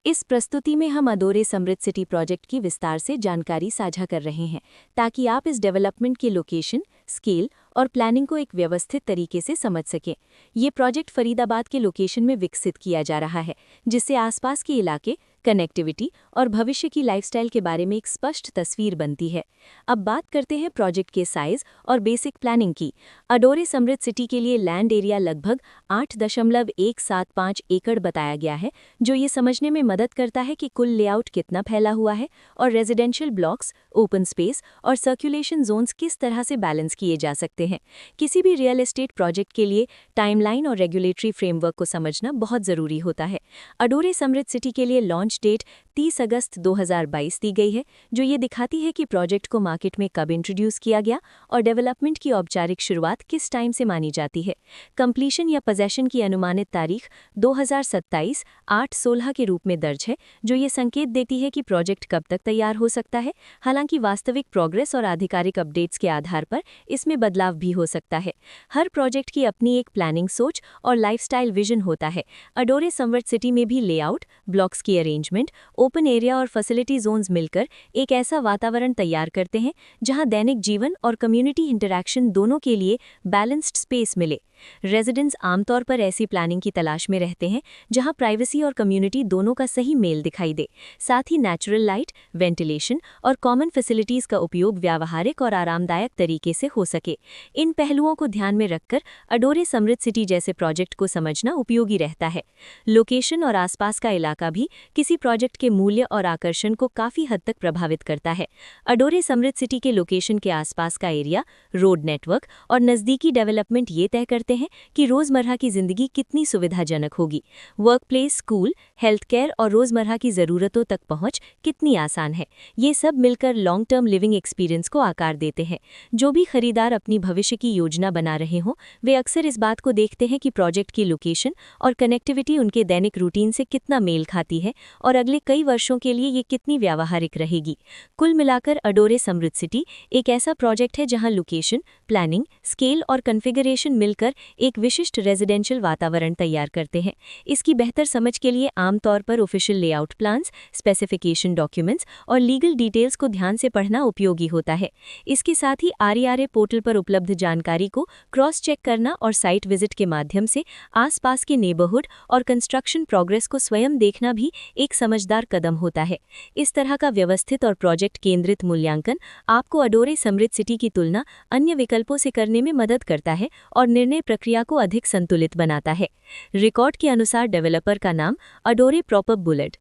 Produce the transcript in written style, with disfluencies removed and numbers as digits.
इस प्रस्तुति में हम अडोरे समृद्ध सिटी प्रोजेक्ट की विस्तार से जानकारी साझा कर रहे हैं ताकि आप इस डेवलपमेंट की लोकेशन, स्केल और प्लानिंग को एक व्यवस्थित तरीके से समझ सकें। ये प्रोजेक्ट फरीदाबाद के लोकेशन में विकसित किया जा रहा है, जिससे आसपास के इलाके, कनेक्टिविटी और भविष्य की लाइफस्टाइल के बारे में एक स्पष्ट तस्वीर बनती है। अब बात करते हैं प्रोजेक्ट के साइज और बेसिक प्लानिंग की। अडोरे समृद्ध सिटी के लिए लैंड एरिया लगभग 8.175 एकड़ बताया गया है, जो ये समझने में मदद करता है कि कुल लेआउट कितना फैला हुआ है और रेजिडेंशियल ब्लॉक्स, ओपन स्पेस और सर्कुलेशन जोन्स किस तरह से बैलेंस किए जा सकते हैं। किसी भी रियल एस्टेट प्रोजेक्ट के लिए टाइमलाइन और रेगुलेटरी फ्रेमवर्क को समझना बहुत ज़रूरी होता है। अडोरे समृद्ध सिटी के लिए लॉन्च डेट 30 अगस्त 2022 दी गई है, जो ये दिखाती है कि प्रोजेक्ट को मार्केट में कब इंट्रोड्यूस किया गया और डेवलपमेंट की औपचारिक शुरुआत किस टाइम से मानी जाती है। कंप्लीशन या पोजेशन की अनुमानित तारीख 2027-8-16 के रूप में दर्ज है, जो ये संकेत देती है कि प्रोजेक्ट कब तक तैयार हो सकता है। हालांकि वास्तविक प्रोग्रेस और आधिकारिक अपडेट्स के आधार पर इसमें बदलाव भी हो सकता है। हर प्रोजेक्ट की अपनी एक प्लानिंग सोच और लाइफस्टाइल विजन होता है। अडोरे समृद्ध सिटी में भी लेआउट, ब्लॉक्स की अरेंजमेंट, ओपन एरिया और फैसिलिटी जोन्स मिलकर एक ऐसा वातावरण तैयार करते हैं जहां दैनिक जीवन और कम्युनिटी इंटरैक्शन दोनों के लिए बैलेंस्ड स्पेस मिले। रेजिडेंट्स आमतौर पर ऐसी प्लानिंग की तलाश में रहते हैं जहां प्राइवेसी और कम्युनिटी दोनों का सही मेल दिखाई दे। साथ ही नेचुरल लाइट, वेंटिलेशन और कॉमन फैसिलिटीज का उपयोग व्यावहारिक और आरामदायक तरीके से हो सके। इन पहलुओं को ध्यान में रखकर अडोरे समृद्ध सिटी जैसे प्रोजेक्ट को समझना उपयोगी रहता है। लोकेशन और आसपास का इलाका भी किसी प्रोजेक्ट के मूल्य और आकर्षण को काफी हद तक प्रभावित करता है। अडोरे समृद्ध सिटी के लोकेशन के आसपास का एरिया, रोड नेटवर्क और नज़दीकी डेवलपमेंट ये तय करते हैं कि रोजमर्रा की जिंदगी कितनी सुविधाजनक होगी। Work place, school, health care और रोजमर्रा की जरूरतों तक पहुंच कितनी आसान है। ये सब मिलकर लॉन्ग टर्म लिविंग एक्सपीरियंस को आकार देते हैं। जो भी खरीदार अपनी भविष्य की योजना बना रहे हों, वे अक्सर इस बात को देखते हैं कि प्रोजेक्ट की लोकेशन और कनेक्टिविटी उनके दैनिक रूटीन से कितना मेल खाती है और अगले कई वर्षों के लिए ये कितनी व्यावहारिक रहेगी। कुल मिलाकर अडोरे समृद्ध सिटी एक ऐसा प्रोजेक्ट है जहां लोकेशन, प्लानिंग, स्केल और कॉन्फ़िगरेशन मिलकर एक विशिष्ट रेजिडेंशियल वातावरण तैयार करते हैं। इसकी बेहतर समझ के लिए आमतौर पर official layout plans, specification documents और लीगल डिटेल्स को ध्यान से पढ़ना उपयोगी होता है। इसके साथ ही RERA पोर्टल पर उपलब्ध जानकारी को क्रॉस चेक करना और साइट विजिट के माध्यम से आसपास के नेबरहुड और कंस्ट्रक्शन प्रोग्रेस को स्वयं देखना भी एक समझदार कदम होता है। इस तरह का व्यवस्थित और प्रोजेक्ट केंद्रित मूल्यांकन आपको अडोरे समृद्ध सिटी की तुलना अन्य विकल्पों से करने में मदद करता है और निर्णय प्रक्रिया को अधिक संतुलित बनाता है। रिकॉर्ड के अनुसार डेवलपर का नाम अडोरे प्रॉपर बुलेट